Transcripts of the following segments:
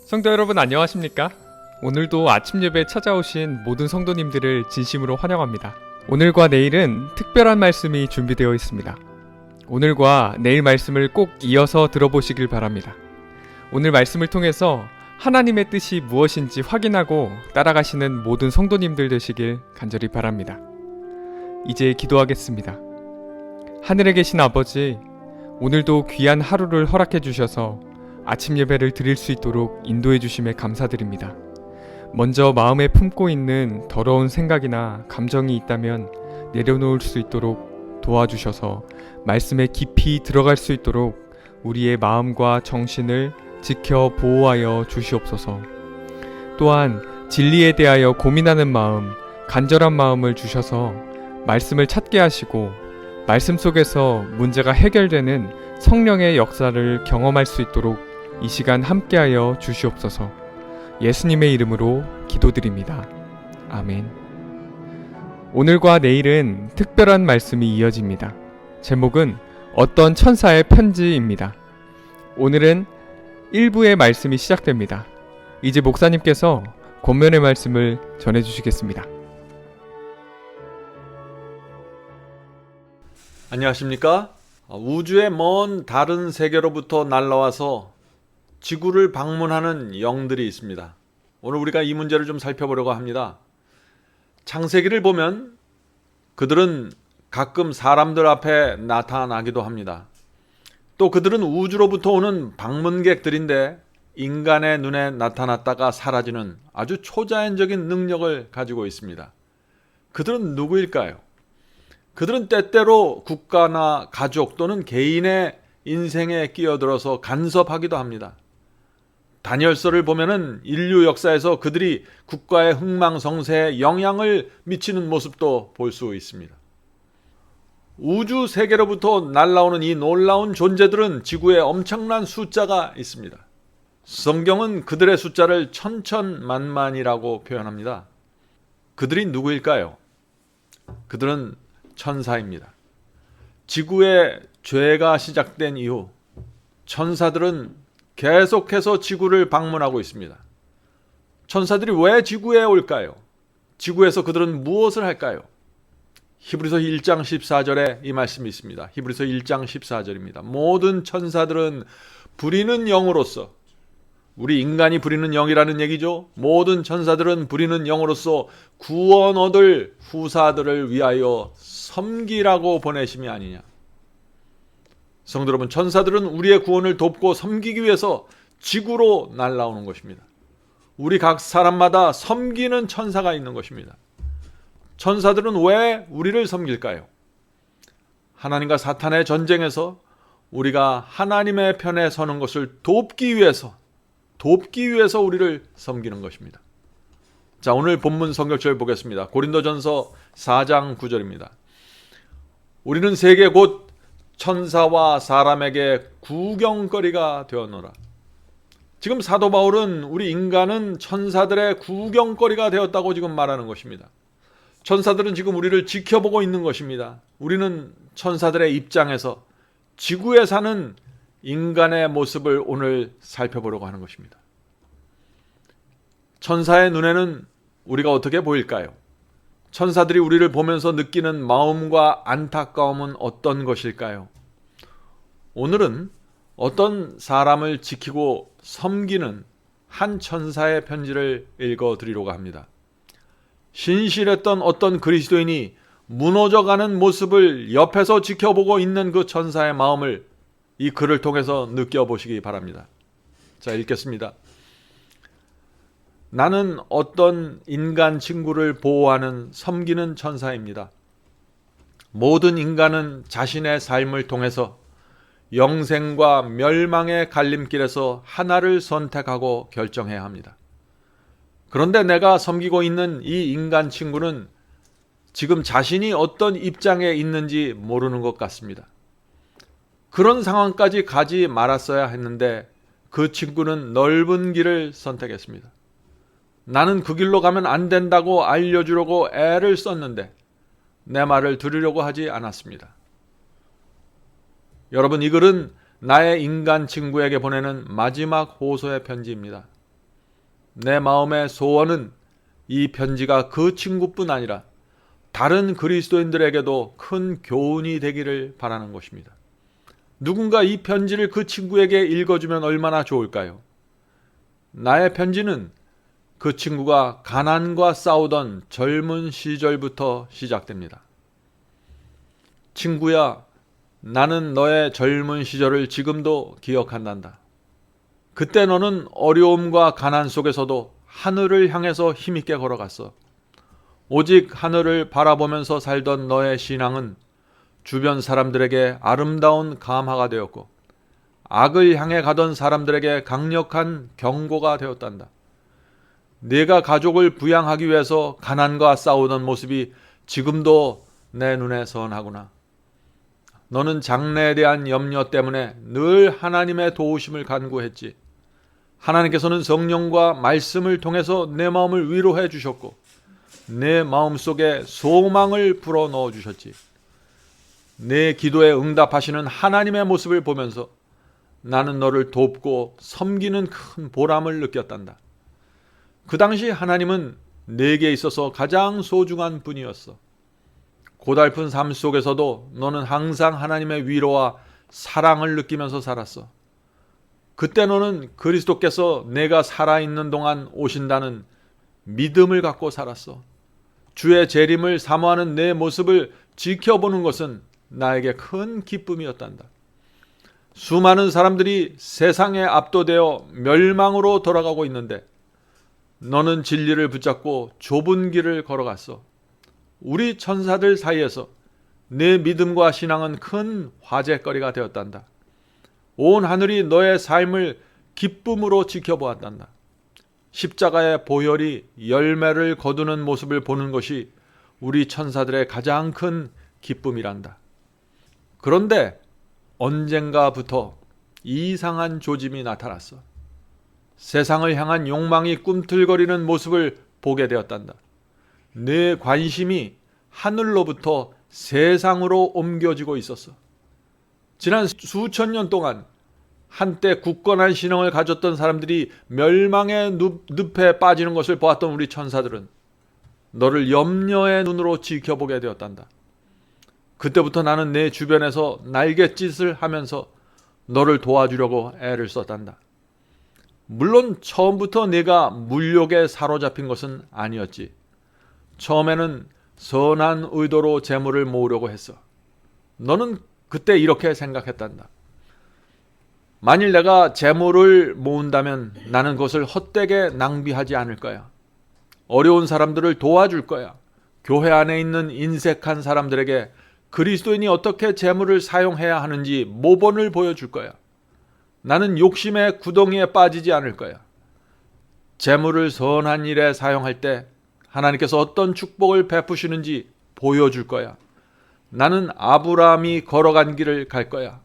성도 여러분 안녕하십니까? 오늘도 아침 예배에 찾아오신 모든 성도님들을 진심으로 환영합니다. 오늘과 내일은 특별한 말씀이 준비되어 있습니다. 오늘과 내일 말씀을 꼭 이어서 들어보시길 바랍니다. 오늘 말씀을 통해서 하나님의 뜻이 무엇인지 확인하고 따라가시는 모든 성도님들 되시길 간절히 바랍니다. 이제 기도하겠습니다. 하늘에 계신 아버지, 오늘도 귀한 하루를 허락해 주셔서 아침 예배를 드릴 수 있도록 인도해 주심에 감사드립니다. 먼저 마음에 품고 있는 더러운 생각이나 감정이 있다면 내려놓을 수 있도록 도와주셔서 말씀에 깊이 들어갈 수 있도록 우리의 마음과 정신을 지켜 보호하여 주시옵소서. 또한 진리에 대하여 고민하는 마음, 간절한 마음을 주셔서 말씀을 찾게 하시고 말씀 속에서 문제가 해결되는 성령의 역사를 경험할 수 있도록 이 시간 함께하여 주시옵소서. 예수님의 이름으로 기도드립니다. 아멘. 오늘과 내일은 특별한 말씀이 이어집니다. 제목은 어떤 천사의 편지입니다. 오늘은 1부의 말씀이 시작됩니다. 이제 목사님께서 권면의 말씀을 전해주시겠습니다. 안녕하십니까? 우주의 먼 다른 세계로부터 날라와서 지구를 방문하는 영들이 있습니다. 오늘 우리가 이 문제를 좀 살펴보려고 합니다. 창세기를 보면 그들은 가끔 사람들 앞에 나타나기도 합니다. 또 그들은 우주로부터 오는 방문객들인데 인간의 눈에 나타났다가 사라지는 아주 초자연적인 능력을 가지고 있습니다. 그들은 누구일까요? 그들은 때때로 국가나 가족 또는 개인의 인생에 끼어들어서 간섭하기도 합니다. 다니엘서를 보면은 인류 역사에서 그들이 국가의 흥망성쇠에 영향을 미치는 모습도 볼 수 있습니다. 우주 세계로부터 날아오는 이 놀라운 존재들은 지구에 엄청난 숫자가 있습니다. 성경은 그들의 숫자를 천천만만이라고 표현합니다. 그들이 누구일까요? 그들은 천사입니다. 지구의 죄가 시작된 이후 천사들은 계속해서 지구를 방문하고 있습니다. 천사들이 왜 지구에 올까요? 지구에서 그들은 무엇을 할까요? 히브리서 1장 14절에 이 말씀이 있습니다. 히브리서 1장 14절입니다. 모든 천사들은 부리는 영으로서, 우리 인간이 부리는 영이라는 얘기죠. 모든 천사들은 부리는 영으로서 구원 얻을 후사들을 위하여 섬기라고 보내심이 아니냐. 성도 여러분, 천사들은 우리의 구원을 돕고 섬기기 위해서 지구로 날아오는 것입니다. 우리 각 사람마다 섬기는 천사가 있는 것입니다. 천사들은 왜 우리를 섬길까요? 하나님과 사탄의 전쟁에서 우리가 하나님의 편에 서는 것을 돕기 위해서 우리를 섬기는 것입니다. 자, 오늘 본문 성경절 보겠습니다. 고린도전서 4장 9절입니다. 우리는 세계 곧 천사와 사람에게 구경거리가 되었노라. 지금 사도 바울은 우리 인간은 천사들의 구경거리가 되었다고 지금 말하는 것입니다. 천사들은 지금 우리를 지켜보고 있는 것입니다. 우리는 천사들의 입장에서 지구에 사는 인간의 모습을 오늘 살펴보려고 하는 것입니다. 천사의 눈에는 우리가 어떻게 보일까요? 천사들이 우리를 보면서 느끼는 마음과 안타까움은 어떤 것일까요? 오늘은 어떤 사람을 지키고 섬기는 한 천사의 편지를 읽어드리려고 합니다. 신실했던 어떤 그리스도인이 무너져가는 모습을 옆에서 지켜보고 있는 그 천사의 마음을 이 글을 통해서 느껴보시기 바랍니다. 자, 읽겠습니다. 나는 어떤 인간 친구를 보호하는 섬기는 천사입니다. 모든 인간은 자신의 삶을 통해서 영생과 멸망의 갈림길에서 하나를 선택하고 결정해야 합니다. 그런데 내가 섬기고 있는 이 인간 친구는 지금 자신이 어떤 입장에 있는지 모르는 것 같습니다. 그런 상황까지 가지 말았어야 했는데 그 친구는 넓은 길을 선택했습니다. 나는 그 길로 가면 안 된다고 알려주려고 애를 썼는데 내 말을 들으려고 하지 않았습니다. 여러분, 이 글은 나의 인간 친구에게 보내는 마지막 호소의 편지입니다. 내 마음의 소원은 이 편지가 그 친구뿐 아니라 다른 그리스도인들에게도 큰 교훈이 되기를 바라는 것입니다. 누군가 이 편지를 그 친구에게 읽어주면 얼마나 좋을까요? 나의 편지는 그 친구가 가난과 싸우던 젊은 시절부터 시작됩니다. 친구야, 나는 너의 젊은 시절을 지금도 기억한단다. 그때 너는 어려움과 가난 속에서도 하늘을 향해서 힘있게 걸어갔어. 오직 하늘을 바라보면서 살던 너의 신앙은 주변 사람들에게 아름다운 감화가 되었고 악을 향해 가던 사람들에게 강력한 경고가 되었단다. 네가 가족을 부양하기 위해서 가난과 싸우던 모습이 지금도 내 눈에 선하구나. 너는 장래에 대한 염려 때문에 늘 하나님의 도우심을 간구했지. 하나님께서는 성령과 말씀을 통해서 내 마음을 위로해 주셨고 내 마음속에 소망을 불어넣어 주셨지. 내 기도에 응답하시는 하나님의 모습을 보면서 나는 너를 돕고 섬기는 큰 보람을 느꼈단다. 그 당시 하나님은 내게 있어서 가장 소중한 분이었어. 고달픈 삶 속에서도 너는 항상 하나님의 위로와 사랑을 느끼면서 살았어. 그때 너는 그리스도께서 내가 살아있는 동안 오신다는 믿음을 갖고 살았어. 주의 재림을 사모하는 내 모습을 지켜보는 것은 나에게 큰 기쁨이었단다. 수많은 사람들이 세상에 압도되어 멸망으로 돌아가고 있는데 너는 진리를 붙잡고 좁은 길을 걸어갔어. 우리 천사들 사이에서 내 믿음과 신앙은 큰 화제거리가 되었단다. 온 하늘이 너의 삶을 기쁨으로 지켜보았단다. 십자가의 보혈이 열매를 거두는 모습을 보는 것이 우리 천사들의 가장 큰 기쁨이란다. 그런데 언젠가부터 이상한 조짐이 나타났어. 세상을 향한 욕망이 꿈틀거리는 모습을 보게 되었단다. 내 관심이 하늘로부터 세상으로 옮겨지고 있었어. 지난 수천 년 동안 한때 굳건한 신앙을 가졌던 사람들이 멸망의 늪에 빠지는 것을 보았던 우리 천사들은 너를 염려의 눈으로 지켜보게 되었단다. 그때부터 나는 내 주변에서 날갯짓을 하면서 너를 도와주려고 애를 썼단다. 물론 처음부터 네가 물욕에 사로잡힌 것은 아니었지. 처음에는 선한 의도로 재물을 모으려고 했어. 너는 그때 이렇게 생각했단다. 만일 내가 재물을 모은다면 나는 그것을 헛되게 낭비하지 않을 거야. 어려운 사람들을 도와줄 거야. 교회 안에 있는 인색한 사람들에게 그리스도인이 어떻게 재물을 사용해야 하는지 모본을 보여줄 거야. 나는 욕심의 구덩이에 빠지지 않을 거야. 재물을 선한 일에 사용할 때 하나님께서 어떤 축복을 베푸시는지 보여줄 거야. 나는 아브라함이 걸어간 길을 갈 거야.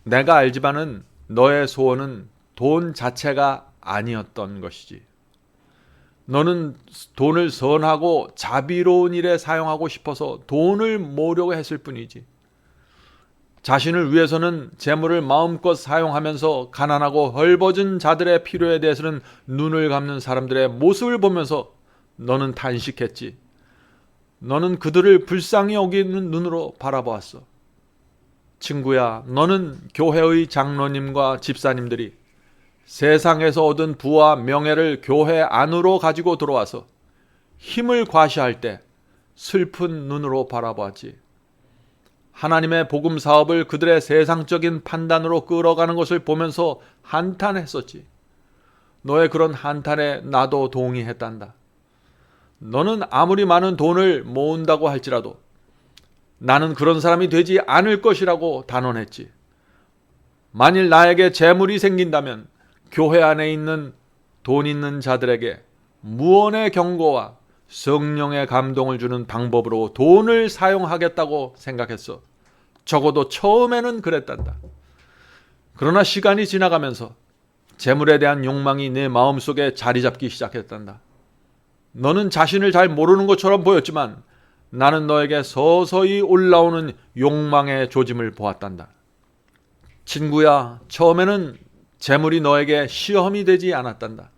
내가 알지만은 너의 소원은 돈 자체가 아니었던 것이지. 너는 돈을 선하고 자비로운 일에 사용하고 싶어서 돈을 모으려고 했을 뿐이지. 자신을 위해서는 재물을 마음껏 사용하면서 가난하고 헐벗은 자들의 필요에 대해서는 눈을 감는 사람들의 모습을 보면서 너는 탄식했지. 너는 그들을 불쌍히 여기는 눈으로 바라보았어. 친구야, 너는 교회의 장로님과 집사님들이 세상에서 얻은 부와 명예를 교회 안으로 가지고 들어와서 힘을 과시할 때 슬픈 눈으로 바라보았지. 하나님의 복음 사업을 그들의 세상적인 판단으로 끌어가는 것을 보면서 한탄했었지. 너의 그런 한탄에 나도 동의했단다. 너는 아무리 많은 돈을 모은다고 할지라도 나는 그런 사람이 되지 않을 것이라고 단언했지. 만일 나에게 재물이 생긴다면 교회 안에 있는 돈 있는 자들에게 무언의 경고와 성령의 감동을 주는 방법으로 돈을 사용하겠다고 생각했어. 적어도 처음에는 그랬단다. 그러나 시간이 지나가면서 재물에 대한 욕망이 내 마음속에 자리 잡기 시작했단다. 너는 자신을 잘 모르는 것처럼 보였지만 나는 너에게 서서히 올라오는 욕망의 조짐을 보았단다. 친구야, 처음에는 재물이 너에게 시험이 되지 않았단다.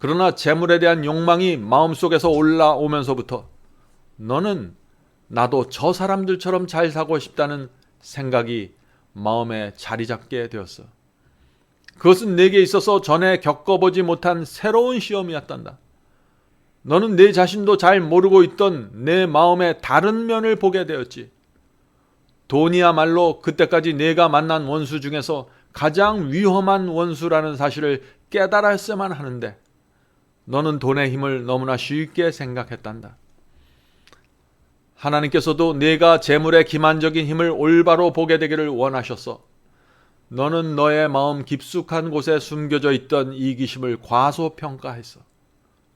그러나 재물에 대한 욕망이 마음속에서 올라오면서부터 너는 나도 저 사람들처럼 잘 살고 싶다는 생각이 마음에 자리 잡게 되었어. 그것은 내게 있어서 전에 겪어보지 못한 새로운 시험이었단다. 너는 내 자신도 잘 모르고 있던 내 마음의 다른 면을 보게 되었지. 돈이야말로 그때까지 내가 만난 원수 중에서 가장 위험한 원수라는 사실을 깨달았어야만 하는데 너는 돈의 힘을 너무나 쉽게 생각했단다. 하나님께서도 내가 재물의 기만적인 힘을 올바로 보게 되기를 원하셨어. 너는 너의 마음 깊숙한 곳에 숨겨져 있던 이기심을 과소평가했어.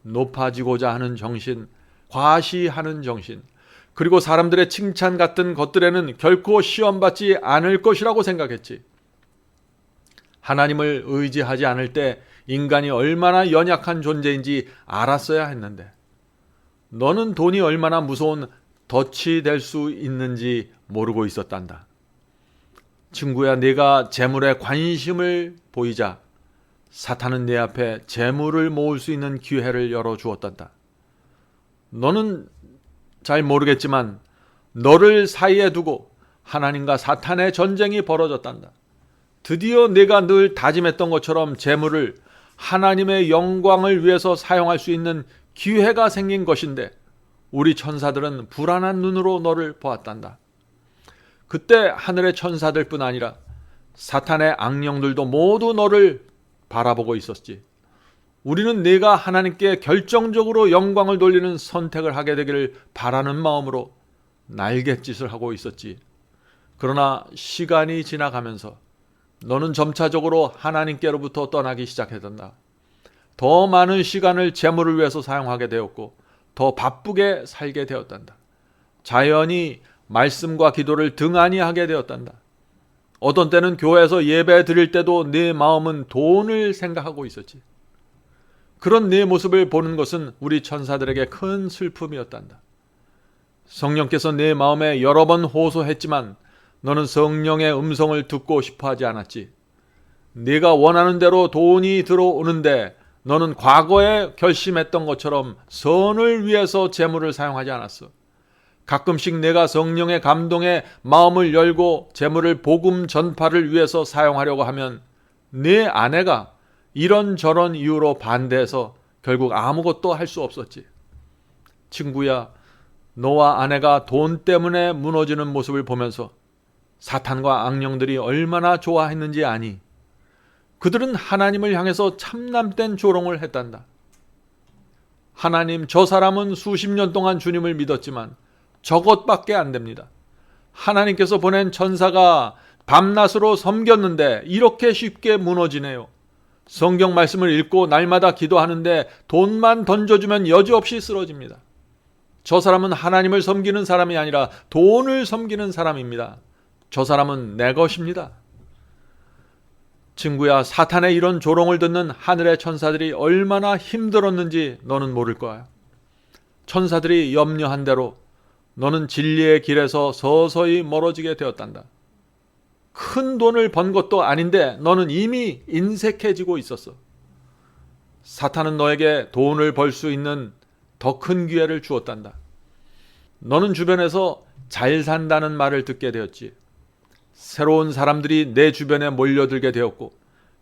높아지고자 하는 정신, 과시하는 정신, 그리고 사람들의 칭찬 같은 것들에는 결코 시험받지 않을 것이라고 생각했지. 하나님을 의지하지 않을 때 인간이 얼마나 연약한 존재인지 알았어야 했는데 너는 돈이 얼마나 무서운 덫이 될 수 있는지 모르고 있었단다. 친구야, 네가 재물에 관심을 보이자 사탄은 내 앞에 재물을 모을 수 있는 기회를 열어주었단다. 너는 잘 모르겠지만 너를 사이에 두고 하나님과 사탄의 전쟁이 벌어졌단다. 드디어 내가 늘 다짐했던 것처럼 재물을 하나님의 영광을 위해서 사용할 수 있는 기회가 생긴 것인데 우리 천사들은 불안한 눈으로 너를 보았단다. 그때 하늘의 천사들뿐 아니라 사탄의 악령들도 모두 너를 바라보고 있었지. 우리는 네가 하나님께 결정적으로 영광을 돌리는 선택을 하게 되기를 바라는 마음으로 날갯짓을 하고 있었지. 그러나 시간이 지나가면서 너는 점차적으로 하나님께로부터 떠나기 시작했단다. 더 많은 시간을 재물을 위해서 사용하게 되었고 더 바쁘게 살게 되었단다. 자연히 말씀과 기도를 등한히 하게 되었단다. 어떤 때는 교회에서 예배 드릴 때도 네 마음은 돈을 생각하고 있었지. 그런 네 모습을 보는 것은 우리 천사들에게 큰 슬픔이었단다. 성령께서 내 마음에 여러 번 호소했지만 너는 성령의 음성을 듣고 싶어 하지 않았지. 네가 원하는 대로 돈이 들어오는데 너는 과거에 결심했던 것처럼 선을 위해서 재물을 사용하지 않았어. 가끔씩 내가 성령의 감동에 마음을 열고 재물을 복음 전파를 위해서 사용하려고 하면 네 아내가 이런저런 이유로 반대해서 결국 아무것도 할 수 없었지. 친구야, 너와 아내가 돈 때문에 무너지는 모습을 보면서 사탄과 악령들이 얼마나 좋아했는지 아니? 그들은 하나님을 향해서 참남된 조롱을 했단다. 하나님, 저 사람은 수십 년 동안 주님을 믿었지만 저것밖에 안 됩니다. 하나님께서 보낸 천사가 밤낮으로 섬겼는데 이렇게 쉽게 무너지네요. 성경 말씀을 읽고 날마다 기도하는데 돈만 던져주면 여지없이 쓰러집니다. 저 사람은 하나님을 섬기는 사람이 아니라 돈을 섬기는 사람입니다. 저 사람은 내 것입니다. 친구야, 사탄의 이런 조롱을 듣는 하늘의 천사들이 얼마나 힘들었는지 너는 모를 거야. 천사들이 염려한 대로 너는 진리의 길에서 서서히 멀어지게 되었단다. 큰 돈을 번 것도 아닌데 너는 이미 인색해지고 있었어. 사탄은 너에게 돈을 벌 수 있는 더 큰 기회를 주었단다. 너는 주변에서 잘 산다는 말을 듣게 되었지. 새로운 사람들이 내 주변에 몰려들게 되었고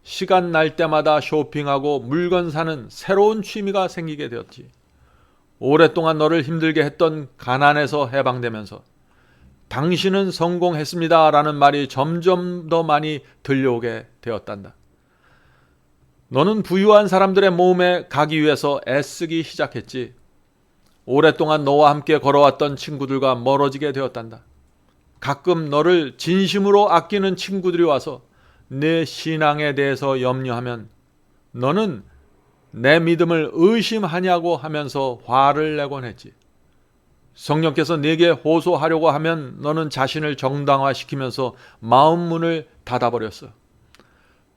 시간 날 때마다 쇼핑하고 물건 사는 새로운 취미가 생기게 되었지. 오랫동안 너를 힘들게 했던 가난에서 해방되면서 당신은 성공했습니다 라는 말이 점점 더 많이 들려오게 되었단다. 너는 부유한 사람들의 모임에 가기 위해서 애쓰기 시작했지. 오랫동안 너와 함께 걸어왔던 친구들과 멀어지게 되었단다. 가끔 너를 진심으로 아끼는 친구들이 와서 내 신앙에 대해서 염려하면 너는 내 믿음을 의심하냐고 하면서 화를 내곤 했지. 성령께서 네게 호소하려고 하면 너는 자신을 정당화시키면서 마음 문을 닫아버렸어.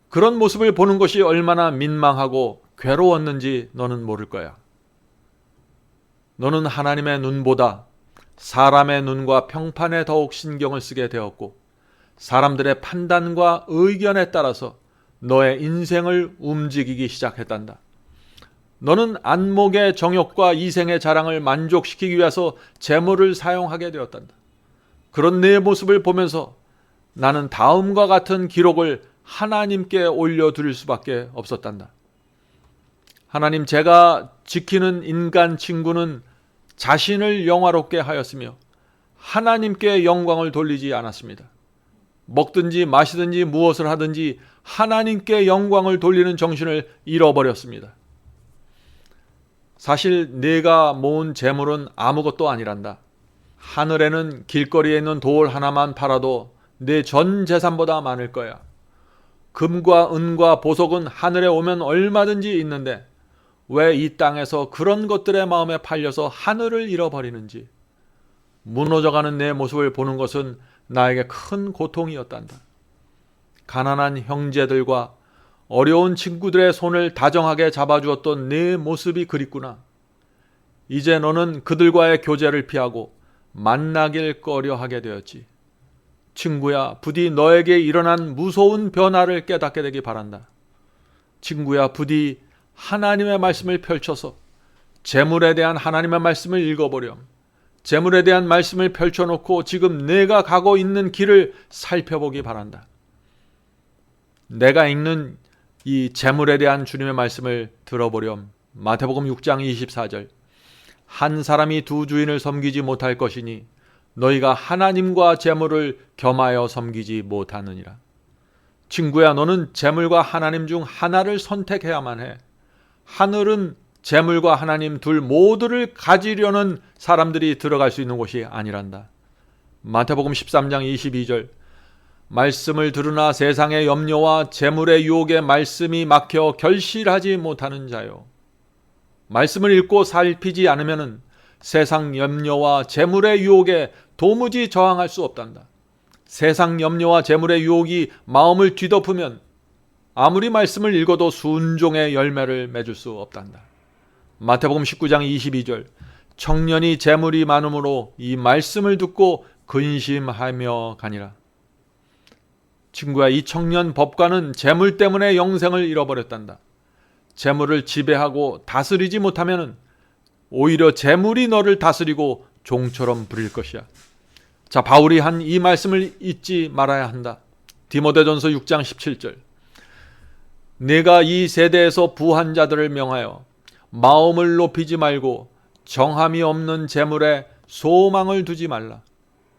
그런 모습을 보는 것이 얼마나 민망하고 괴로웠는지 너는 모를 거야. 너는 하나님의 눈보다 사람의 눈과 평판에 더욱 신경을 쓰게 되었고 사람들의 판단과 의견에 따라서 너의 인생을 움직이기 시작했단다. 너는 안목의 정욕과 이생의 자랑을 만족시키기 위해서 재물을 사용하게 되었단다. 그런 내 모습을 보면서 나는 다음과 같은 기록을 하나님께 올려드릴 수밖에 없었단다. 하나님, 제가 지키는 인간 친구는 자신을 영화롭게 하였으며 하나님께 영광을 돌리지 않았습니다. 먹든지 마시든지 무엇을 하든지 하나님께 영광을 돌리는 정신을 잃어버렸습니다. 사실 내가 모은 재물은 아무것도 아니란다. 하늘에는 길거리에 있는 돌 하나만 팔아도 내 전 재산보다 많을 거야. 금과 은과 보석은 하늘에 오면 얼마든지 있는데 왜 이 땅에서 그런 것들의 마음에 팔려서 하늘을 잃어버리는지. 무너져가는 내 모습을 보는 것은 나에게 큰 고통이었단다. 가난한 형제들과 어려운 친구들의 손을 다정하게 잡아주었던 내 모습이 그립구나. 이제 너는 그들과의 교제를 피하고 만나길 꺼려하게 되었지. 친구야, 부디 너에게 일어난 무서운 변화를 깨닫게 되기 바란다. 친구야, 부디 하나님의 말씀을 펼쳐서 재물에 대한 하나님의 말씀을 읽어보렴. 재물에 대한 말씀을 펼쳐놓고 지금 내가 가고 있는 길을 살펴보기 바란다. 내가 읽는 이 재물에 대한 주님의 말씀을 들어보렴. 마태복음 6장 24절. 한 사람이 두 주인을 섬기지 못할 것이니 너희가 하나님과 재물을 겸하여 섬기지 못하느니라. 친구야, 너는 재물과 하나님 중 하나를 선택해야만 해. 하늘은 재물과 하나님 둘 모두를 가지려는 사람들이 들어갈 수 있는 곳이 아니란다. 마태복음 13장 22절. 말씀을 들으나 세상의 염려와 재물의 유혹에 말씀이 막혀 결실하지 못하는 자요. 말씀을 읽고 살피지 않으면 세상 염려와 재물의 유혹에 도무지 저항할 수 없단다. 세상 염려와 재물의 유혹이 마음을 뒤덮으면 아무리 말씀을 읽어도 순종의 열매를 맺을 수 없단다. 마태복음 19장 22절. 청년이 재물이 많으므로 이 말씀을 듣고 근심하며 가니라. 친구야, 이 청년 법관은 재물 때문에 영생을 잃어버렸단다. 재물을 지배하고 다스리지 못하면 오히려 재물이 너를 다스리고 종처럼 부릴 것이야. 자, 바울이 한 이 말씀을 잊지 말아야 한다. 디모데전서 6장 17절. 내가 이 세대에서 부한 자들을 명하여 마음을 높이지 말고 정함이 없는 재물에 소망을 두지 말라.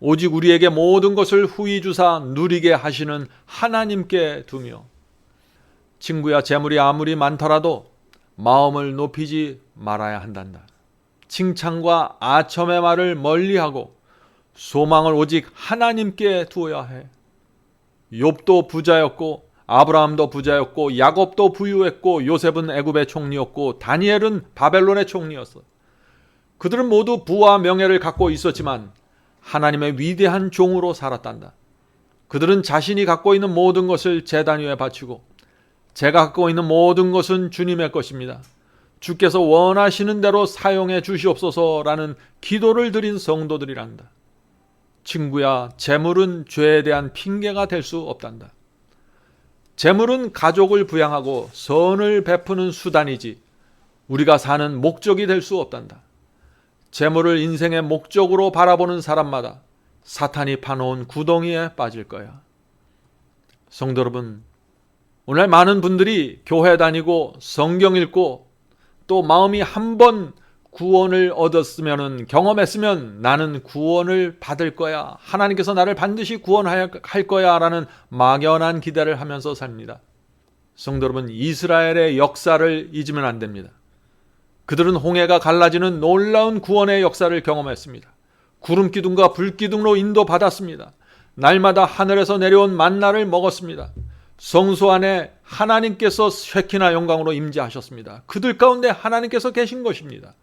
오직 우리에게 모든 것을 후히 주사 누리게 하시는 하나님께 두며. 친구야, 재물이 아무리 많더라도 마음을 높이지 말아야 한단다. 칭찬과 아첨의 말을 멀리하고 소망을 오직 하나님께 두어야 해. 욥도 부자였고 아브라함도 부자였고 야곱도 부유했고 요셉은 애굽의 총리였고 다니엘은 바벨론의 총리였어. 그들은 모두 부와 명예를 갖고 있었지만 하나님의 위대한 종으로 살았단다. 그들은 자신이 갖고 있는 모든 것을 제단 위에 바치고 제가 갖고 있는 모든 것은 주님의 것입니다. 주께서 원하시는 대로 사용해 주시옵소서라는 기도를 드린 성도들이란다. 친구야, 재물은 죄에 대한 핑계가 될 수 없단다. 재물은 가족을 부양하고 선을 베푸는 수단이지 우리가 사는 목적이 될 수 없단다. 재물을 인생의 목적으로 바라보는 사람마다 사탄이 파놓은 구덩이에 빠질 거야. 성도 여러분, 오늘 많은 분들이 교회 다니고 성경 읽고 또 마음이 한번 구원을 얻었으면, 경험했으면 나는 구원을 받을 거야, 하나님께서 나를 반드시 구원할 거야 라는 막연한 기대를 하면서 삽니다. 성도 여러분, 이스라엘의 역사를 잊으면 안 됩니다. 그들은 홍해가 갈라지는 놀라운 구원의 역사를 경험했습니다. 구름기둥과 불기둥으로 인도받았습니다. 날마다 하늘에서 내려온 만나를 먹었습니다. 성소 안에 하나님께서 쉐키나 영광으로 임재하셨습니다. 그들 가운데 하나님께서 계신 것입니다.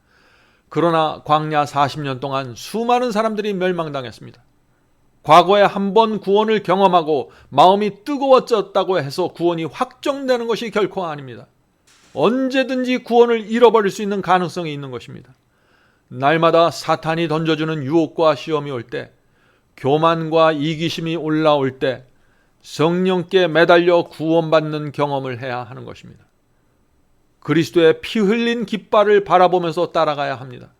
그러나 광야 40년 동안 수많은 사람들이 멸망당했습니다. 과거에 한 번 구원을 경험하고 마음이 뜨거워졌다고 해서 구원이 확정되는 것이 결코 아닙니다. 언제든지 구원을 잃어버릴 수 있는 가능성이 있는 것입니다. 날마다 사탄이 던져주는 유혹과 시험이 올 때, 교만과 이기심이 올라올 때 성령께 매달려 구원받는 경험을 해야 하는 것입니다. 그리스도의 피 흘린 깃발을 바라보면서 따라가야 합니다.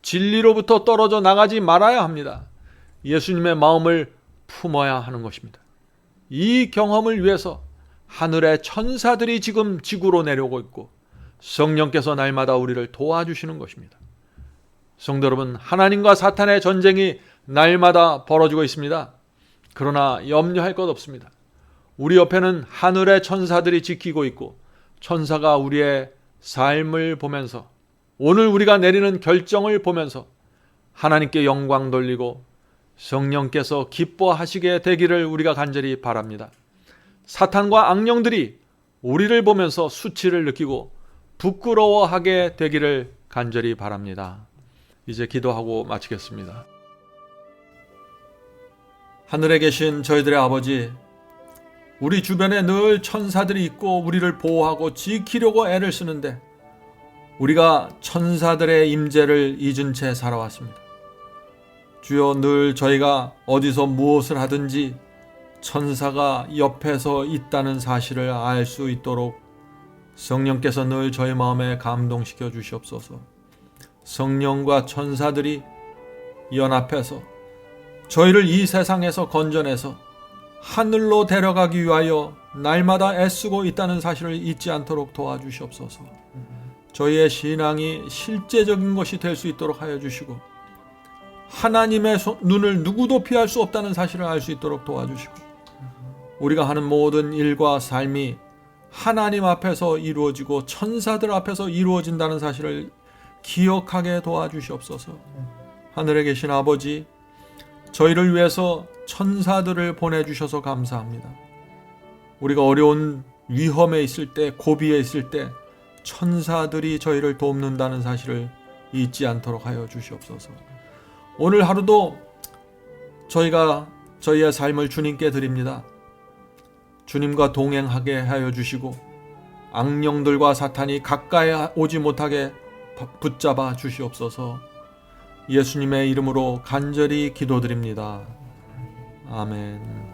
진리로부터 떨어져 나가지 말아야 합니다. 예수님의 마음을 품어야 하는 것입니다. 이 경험을 위해서 하늘의 천사들이 지금 지구로 내려오고 있고 성령께서 날마다 우리를 도와주시는 것입니다. 성도 여러분, 하나님과 사탄의 전쟁이 날마다 벌어지고 있습니다. 그러나 염려할 것 없습니다. 우리 옆에는 하늘의 천사들이 지키고 있고 천사가 우리의 삶을 보면서 오늘 우리가 내리는 결정을 보면서 하나님께 영광 돌리고 성령께서 기뻐하시게 되기를 우리가 간절히 바랍니다. 사탄과 악령들이 우리를 보면서 수치를 느끼고 부끄러워하게 되기를 간절히 바랍니다. 이제 기도하고 마치겠습니다. 하늘에 계신 저희들의 아버지, 우리 주변에 늘 천사들이 있고 우리를 보호하고 지키려고 애를 쓰는데 우리가 천사들의 임재를 잊은 채 살아왔습니다. 주여, 늘 저희가 어디서 무엇을 하든지 천사가 옆에서 있다는 사실을 알 수 있도록 성령께서 늘 저희 마음에 감동시켜 주시옵소서. 성령과 천사들이 연합해서 저희를 이 세상에서 건져내서 하늘로 데려가기 위하여 날마다 애쓰고 있다는 사실을 잊지 않도록 도와주시옵소서. 저희의 신앙이 실제적인 것이 될 수 있도록 하여 주시고 하나님의 눈을 누구도 피할 수 없다는 사실을 알 수 있도록 도와주시고 우리가 하는 모든 일과 삶이 하나님 앞에서 이루어지고 천사들 앞에서 이루어진다는 사실을 기억하게 도와주시옵소서. 하늘에 계신 아버지, 저희를 위해서 천사들을 보내주셔서 감사합니다. 우리가 어려운 위험에 있을 때, 고비에 있을 때 천사들이 저희를 돕는다는 사실을 잊지 않도록 하여 주시옵소서. 오늘 하루도 저희가 저희의 삶을 주님께 드립니다. 주님과 동행하게 하여 주시고 악령들과 사탄이 가까이 오지 못하게 붙잡아 주시옵소서. 예수님의 이름으로 간절히 기도드립니다. 아멘.